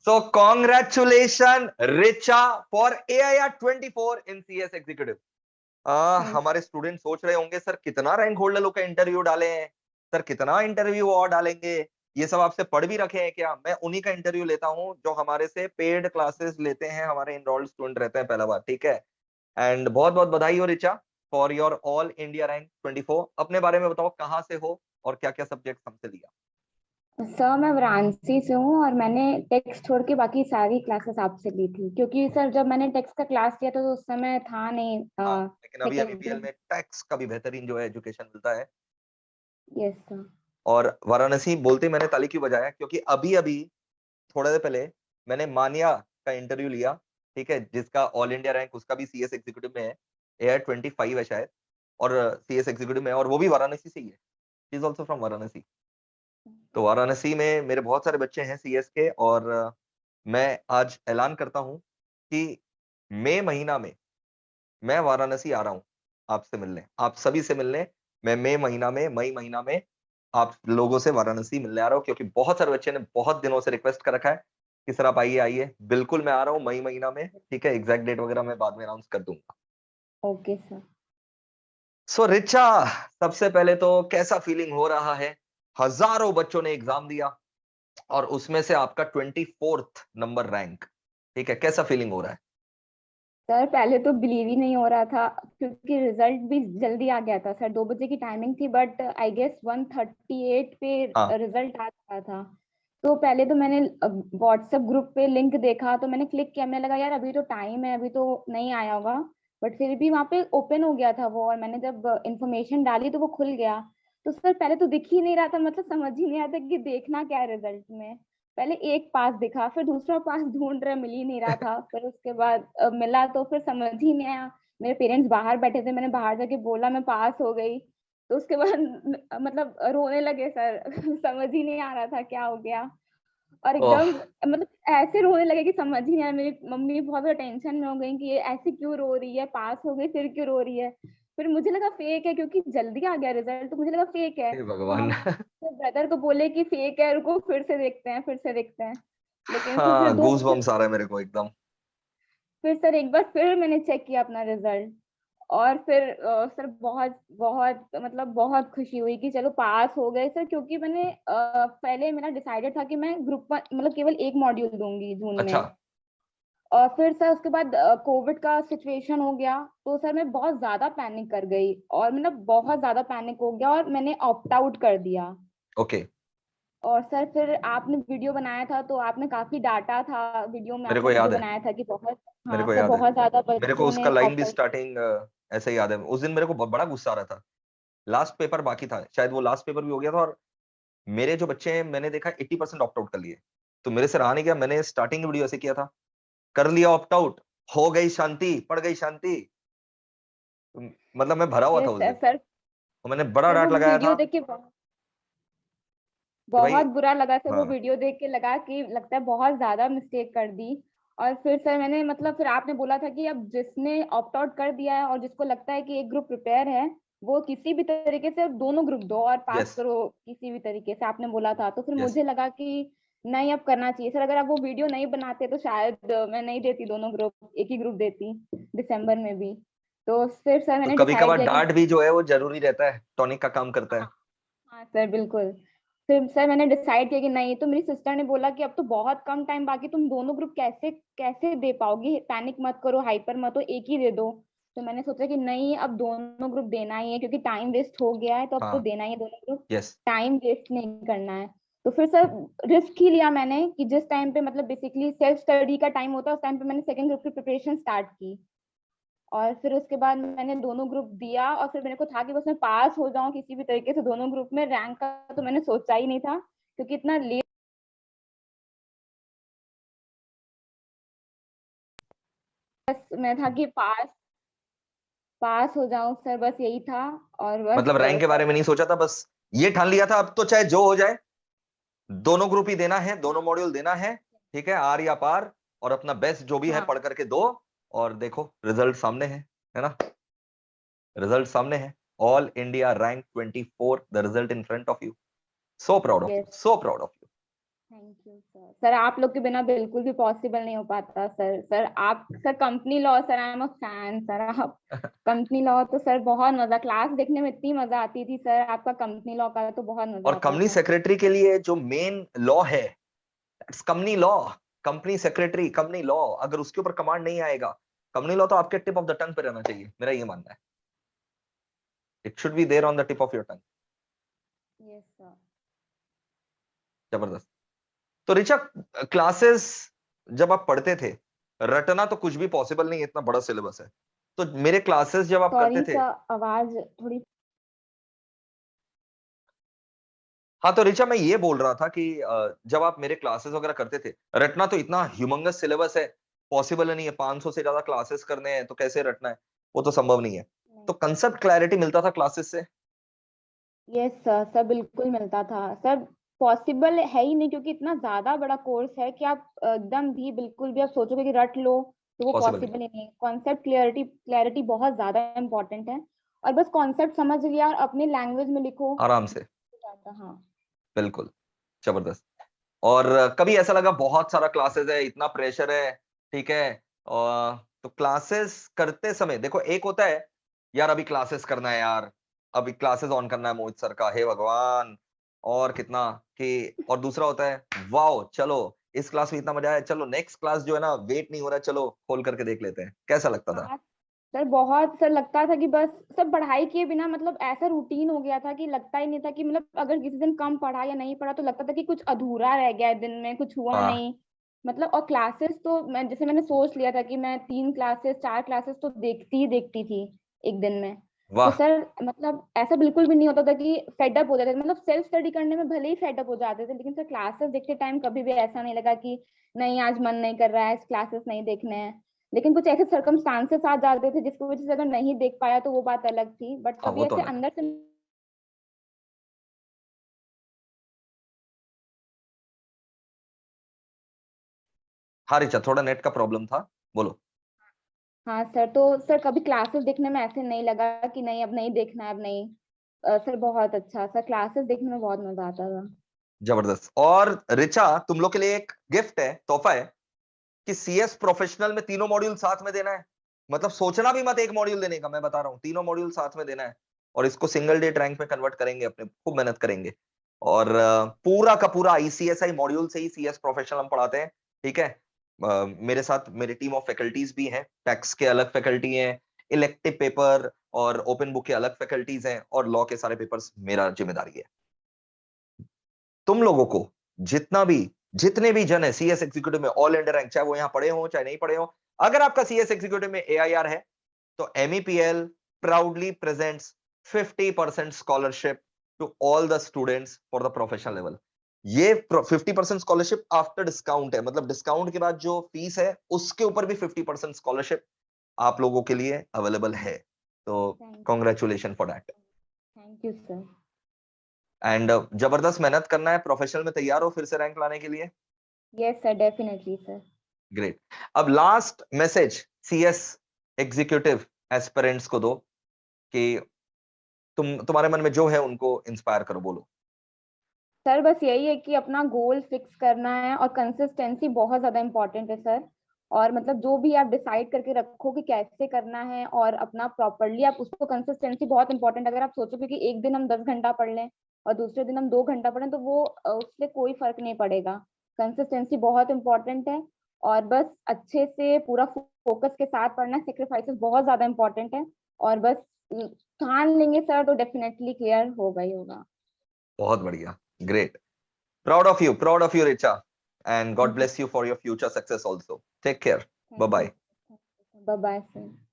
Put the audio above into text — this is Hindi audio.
So congratulations Richa for AIR 24 in CS Executive. हमारे स्टूडेंट सोच रहे होंगे सर कितना रैंक होल्डर लोग का इंटरव्यू डाले हैं, सर कितना इंटरव्यू और डालेंगे, ये सब आपसे पढ़ भी रखे हैं क्या? मैं उन्हीं का इंटरव्यू लेता हूं जो हमारे से पेड क्लासेस लेते हैं, हमारे इनरोल्ड स्टूडेंट रहते हैं पहला बार, ठीक है। एंड बहुत बहुत बधाई हो Richa for your all India rank 24। अपने बारे में बताओ, कहाँ से हो और क्या क्या सब्जेक्ट हमसे लिया? सर मैं वाराणसी से हूँ और मैंने टेक्स्ट छोड़ के बाकी सारी क्लासेस आपसे ली थी, क्योंकि सर जब मैंने टेक्स्ट का क्लास लिया था तो उस समय था नहीं हाँ, लेकिन अभी सेकेंड। एमपीपीएल में टैक्स का भी बेहतरीन जो है एजुकेशन मिलता है। Yes sir. और वाराणसी बोलते मैंने ताली क्यों बजाया, क्योंकि अभी अभी थोड़ा देर पहले मैंने मानिया का इंटरव्यू लिया, ठीक है, जिसका ऑल इंडिया रैंक उसका भी सीएस एग्जीक्यूटिव में है, एआर 25 है शायद, और सीएस एग्जीक्यूटिव में है, और वो भी वाराणसी से ही है, इज ऑल्सो फ्रॉम वाराणसी। तो वाराणसी में मेरे बहुत सारे बच्चे हैं सीएस के, और मैं आज ऐलान करता हूं कि मई महीना में मैं वाराणसी आ रहा हूं आपसे मिलने, आप सभी से मिलने। मैं मई महीना में आप लोगों से वाराणसी मिलने आ रहा हूं, क्योंकि बहुत सारे बच्चे ने बहुत दिनों से रिक्वेस्ट कर रखा है कि सर आप आइए आइए। बिल्कुल मैं आ रहा हूँ मई महीना में, ठीक है। एग्जैक्ट डेट वगैरह मैं बाद में अनाउंस कर दूंगा। Okay sir. सो रिचा, सबसे पहले तो कैसा फीलिंग हो रहा है? हजारों बच्चों ने एग्जाम दिया और उसमें से आपका 24th नंबर रैंक, ठीक है, कैसा फीलिंग हो रहा है? सर पहले तो बिलीव ही नहीं हो रहा था, क्योंकि रिजल्ट भी जल्दी आ गया था सर, 2 बजे की टाइमिंग थी, बट आई गेस 1:38 हाँ, पे रिजल्ट आ रहा था। तो पहले तो मैंने व्हाट्सएप ग्रुप पे लिंक देखा तो मैंने क्लिक किया, मैंने लगा यार अभी तो टाइम है, अभी तो नहीं आया होगा, बट फिर भी वहां पे ओपन हो गया था वो, और मैंने जब इंफॉर्मेशन डाली तो वो खुल गया। तो सर पहले तो दिख ही नहीं रहा था, मतलब समझ ही नहीं आता कि देखना क्या है रिजल्ट में। पहले एक पास दिखा, फिर दूसरा पास ढूंढ रहे, मिल ही नहीं रहा था, फिर उसके बाद मिला तो फिर समझ ही नहीं आया। मेरे पेरेंट्स बाहर बैठे थे, मैंने बाहर जाके बोला मैं पास हो गई। तो उसके बाद मतलब रोने लगे सर समझ ही नहीं आ रहा था क्या हो गया, और ओह, एकदम मतलब ऐसे रोने लगे कि समझ ही नहीं आया। मेरी मम्मी बहुत ज्यादा टेंशन में हो गई कि ये ऐसे क्यों रो रही है, पास हो गई फिर क्यों रो रही है। फिर मुझे लगा फेक है, क्योंकि जल्दी आ गया रिजल्ट, तो मुझे लगा फेक है। हे तो भगवान। हम ब्रदर को बोले कि फेक है, रुको फिर से देखते हैं, फिर से देखते हैं। लेकिन फिर हाँ, दो गूज बम्स आ रहा है मेरे को एकदम। फिर सर एक बार फिर मैंने चेक किया अपना रिजल्ट, और फिर सर बहुत बहुत मतलब बहुत खुशी हुई कि चलो पास हो गए सर, क्योंकि मैंने पहले मेरा डिसाइडेड था कि मैं ग्रुप मतलब केवल एक मॉड्यूल दूंगी जून अच्छा। में। और फिर सर उसके बाद कोविड का सिचुएशन हो गया, तो सर मैं बहुत ज्यादा पैनिक कर गई, और मतलब बहुत ज्यादा पैनिक हो गया और मैंने ऑप्ट आउट कर दिया। ओके। और सर फिर आपने वीडियो बनाया था, तो आपने काफी डांटा था, वीडियो में मेरे आपने को वीडियो याद है, बनाया था कि बहुत, मेरे हाँ को सर याद है, बहुत ज्यादा मेरे को बच्चों उसका ने लाइन ऑप्ट भी आउट। स्टार्टिंग ऐसे ही याद है। उस दिन मेरे को बहुत बड़ा गुस्सा आ रहा था, लास्ट पेपर बाकी था शायद, वो लास्ट पेपर भी हो गया था, और मेरे जो बच्चे हैं मैंने देखा 80% ऑप्ट आउट कर लिए। तो मेरे से रहा नहीं गया, मैंने स्टार्टिंग वीडियो ऐसे किया था, कर लिया ऑप्ट आउट, हो गई शांति, पड़ गई शांति। मतलब मैं भरा हुआ था यस उस दिन, सर। सर तो मैंने बड़ा सर वो डांट लगाया वीडियो था देख के कि भाई। बहुत बुरा लगा सर, वो हाँ, वीडियो देख के लगा कि लगता है बहुत ज्यादा मिस्टेक कर दी। और फिर सर मैंने मतलब फिर आपने बोला था कि अब जिसने ऑप्ट आउट कर दिया है और जिसको लगता है कि एक ग्रुप प्रिपेयर है, वो किसी भी तरीके से दोनों ग्रुप दो और पास यस करो, किसी भी तरीके से आपने बोला था। तो फिर यस। मुझे लगा कि नहीं अब करना चाहिए सर, अगर आप वो वीडियो नहीं बनाते तो शायद मैं नहीं देती दोनों ग्रुप, एक ही ग्रुप देती दिसंबर में भी। तो फिर सर तो मैंने कभी डिसाइड कभार किया कि डांट भी जो है वो जरूरी रहता है, टॉनिक का काम करता है। हाँ, हाँ सर बिल्कुल। फिर सर मैंने डिसाइड किया कि नहीं, तो मेरी सिस्टर ने बोला कि अब तो बहुत कम टाइम बाकी, तुम दोनों ग्रुप कैसे कैसे दे पाओगी, पैनिक मत करो, हाइपर मत हो, एक ही दे दो। तो मैंने सोचा कि नहीं अब दोनों ग्रुप देना ही है, क्योंकि टाइम वेस्ट हो गया है, तो अब तो हाँ, देना ही है दोनों ग्रुप, यस। टाइम वेस्ट नहीं करना है। तो फिर सर रिस्क ही लिया मैंने कि जिस टाइम पे मतलब बेसिकली सेल्फ स्टडी का टाइम होता है, उस टाइम पे मैंने सेकंड ग्रुप की प्रिपरेशन स्टार्ट की। और फिर उसके बाद मैंने दोनों ग्रुप दिया, और फिर मेरे को था कि बस मैं पास हो जाऊं किसी भी तरीके से दोनों ग्रुप में, रैंक का तो मैंने सोचा ही नहीं था, क्योंकि इतना लेट मैं था कि पास पास हो जाऊं सर, बस यही था। और बस मतलब रैंक के बारे में नहीं सोचा था, बस ये ठान लिया था अब तो चाहे जो हो जाए, दोनों ग्रुप ही देना है, दोनों हाँ मॉड्यूल देना है, ठीक है, आर या पार, और अपना बेस्ट जो भी है हाँ पढ़ करके दो। और देखो रिजल्ट सामने है ना? रिजल्ट सामने है, all India rank 24, the result in front of you. So proud of you, yes so proud of you. Thank you sir. Sir आप लोग के बिना बिल्कुल भी पॉसिबल नहीं हो पाता सर। सर आप sir company law, sir I am a fan sir. आप कंपनी लॉ तो सर बहुत मजा, क्लास देखने में इतनी मजा आती थी सर। आपका कंपनी लॉ का तो बहुत मजा और आता कंपनी था। सेक्रेटरी के लिए जो मेन लॉ है, that's company law. Company secretary, company law, अगर उसके ऊपर कमांड नहीं आएगा, कंपनी लॉ तो आपके टिप ऑफ द टंग पे रहना चाहिए, मेरा ये मानना है। It should be there on the tip of your tongue. Yes sir. जबरदस्त। तो ऋचा, क्लासेस जब आप पढ़ते थे, रटना तो कुछ भी पॉसिबल नहीं है, इतना बड़ा सिलेबस है। तो मेरे क्लासेस जब आप करते सॉरी थे, सर, आवाज थोड़ी। हाँ तो ऋचा मैं ये बोल रहा था कि जब आप मेरे क्लासेस वगैरह करते थे, रटना तो इतना ह्यूमंगस सिलेबस है, पॉसिबल नहीं है। 500 से ज्यादा क्लासेस करने हैं तो कैसे रटना है, वो तो संभव नहीं है। तो कंसेप्ट क्लैरिटी मिलता था क्लासेस से। यस सर, सर बिल्कुल मिलता था सर। पॉसिबल है ही नहीं, क्योंकि इतना ज्यादा बड़ा कोर्स है कि आप एकदम भी बिल्कुल भी आप सोचोगे कि रट लो तो वो पॉसिबल नहीं, पॉसिबल ही नहीं। कॉन्सेप्ट क्लियरिटी क्लैरिटी बहुत ज्यादा इंपॉर्टेंट है। और बस कॉन्सेप्ट समझ लिया और अपने लैंग्वेज में लिखो। आराम से। हाँ। बिल्कुल, जबरदस्त। और कभी ऐसा लगा बहुत सारा क्लासेस है, इतना प्रेशर है, ठीक है, और तो क्लासेस करते समय देखो, एक होता है यार अभी क्लासेस करना है यार, अभी क्लासेस ऑन करना है मोहित सर का, हे भगवान और कितना, कि और दूसरा होता है वाओ चलो इस क्लास में इतना मजा आया, चलो नेक्स्ट क्लास जो है ना वेट नहीं हो रहा, चलो खोल करके देख लेते हैं। कैसा लगता था? हाँ सर, बहुत सर लगता था कि बस सब पढ़ाई किए बिना, मतलब ऐसा रूटीन हो गया था कि लगता ही नहीं था कि मतलब अगर किसी दिन कम पढ़ा या नहीं पढ़ा तो लगता था कि कुछ अधूरा रह गया है दिन में, कुछ हुआ हाँ, नहीं। मतलब और क्लासेस तो मैं जैसे मैंने सोच लिया था कि मैं 3 क्लासेस 4 क्लासेस तो देखती थी एक दिन में। तो वाह, सर मतलब ऐसा बिल्कुल भी नहीं होता था कि फेडअप हो जाते थे। मतलब सेल्फ स्टडी करने में भले ही फेडअप हो जाते थे, लेकिन सर क्लासेस देखते टाइम कभी भी ऐसा नहीं लगा कि नहीं आज मन नहीं कर रहा है, क्लासेस नहीं देखने हैं। लेकिन कुछ ऐसे सरकमस्टांसेस आ जाते थे जिसकी वजह से अगर नहीं देख पाया तो वो बात अलग थी, बट हाँ कभी वो तो ऐसे अलग है। अंदर से। हाँ रिचा, थोड़ा नेट का प्रॉब्लम था, बोलो। हाँ सर, तो सर कभी क्लासेस देखने में ऐसे नहीं लगा कि नहीं अब नहीं देखना है, अब नहीं। सर बहुत अच्छा सर, क्लासेस देखने में बहुत मजा आता था। जबरदस्त। और रिचा, तुम लोग के लिए एक गिफ्ट है, तोहफा है, कि सीएस प्रोफेशनल में तीनों मॉड्यूल साथ में देना है। मतलब सोचना भी मत एक मॉड्यूल देने का, मैं बता रहा हूँ तीनों मॉड्यूल साथ में देना है। और इसको सिंगल डे रैंक में कन्वर्ट करेंगे, अपने खूब मेहनत करेंगे। और पूरा का पूरा आईसीएसआई मॉड्यूल से ही सीएस प्रोफेशनल हम पढ़ाते हैं, ठीक है। मेरे साथ मेरी टीम ऑफ फैकल्टीज भी हैं, टैक्स के अलग फैकल्टी हैं, इलेक्टिव पेपर और ओपन बुक के अलग फैकल्टीज हैं, और लॉ के सारे पेपर्स मेरा जिम्मेदारी है। तुम लोगों को जितना भी, जितने भी जन है सीएस एग्जीक्यूटिव में ऑल इंडिया रैंक, चाहे वो यहां पढ़े हो चाहे नहीं पढ़े हो, अगर आपका सीएस एग्जीक्यूटिव में एआईआर है, तो MEPL proudly presents 50% scholarship to all the students for the professional level. ये 50% स्कॉलरशिप आफ्टर डिस्काउंट है, मतलब डिस्काउंट के बाद जो फीस है उसके ऊपर भी 50% स्कॉलरशिप आप लोगों के लिए अवेलेबल है। तो thank congratulation for that. Thank you sir. And जबरदस्त मेहनत करना है, प्रोफेशनल में तैयार हो फिर से रैंक लाने के लिए। Yes sir, definitely sir. Great. अब last message CS executive aspirants को दो, कि तुम्हारे मन में जो है उनको इंस्पायर करो, बोलो। सर बस यही है कि अपना गोल फिक्स करना है और कंसिस्टेंसी बहुत ज्यादा इंपॉर्टेंट है सर। और मतलब जो भी आप डिसाइड करके रखो कि कैसे करना है और अपना प्रॉपरली आप उसको, कंसिस्टेंसी बहुत इंपॉर्टेंट। अगर आप सोचोगे कि एक दिन हम 10 घंटा पढ़ लें और दूसरे दिन हम 2 घंटा पढ़ें तो वो उससे कोई फर्क नहीं पड़ेगा। कंसिस्टेंसी बहुत इंपॉर्टेंट है। और बस अच्छे से पूरा फोकस के साथ पढ़ना, सेक्रीफाइसेस बहुत ज्यादा इंपॉर्टेंट है। और बस ठान लेंगे सर तो डेफिनेटली क्लियर होगा ही होगा। बहुत बढ़िया, great. Proud of you Richa, and God thank you. bless you for your future success also. Take care. Bye thank you. bye. Bye bye sir.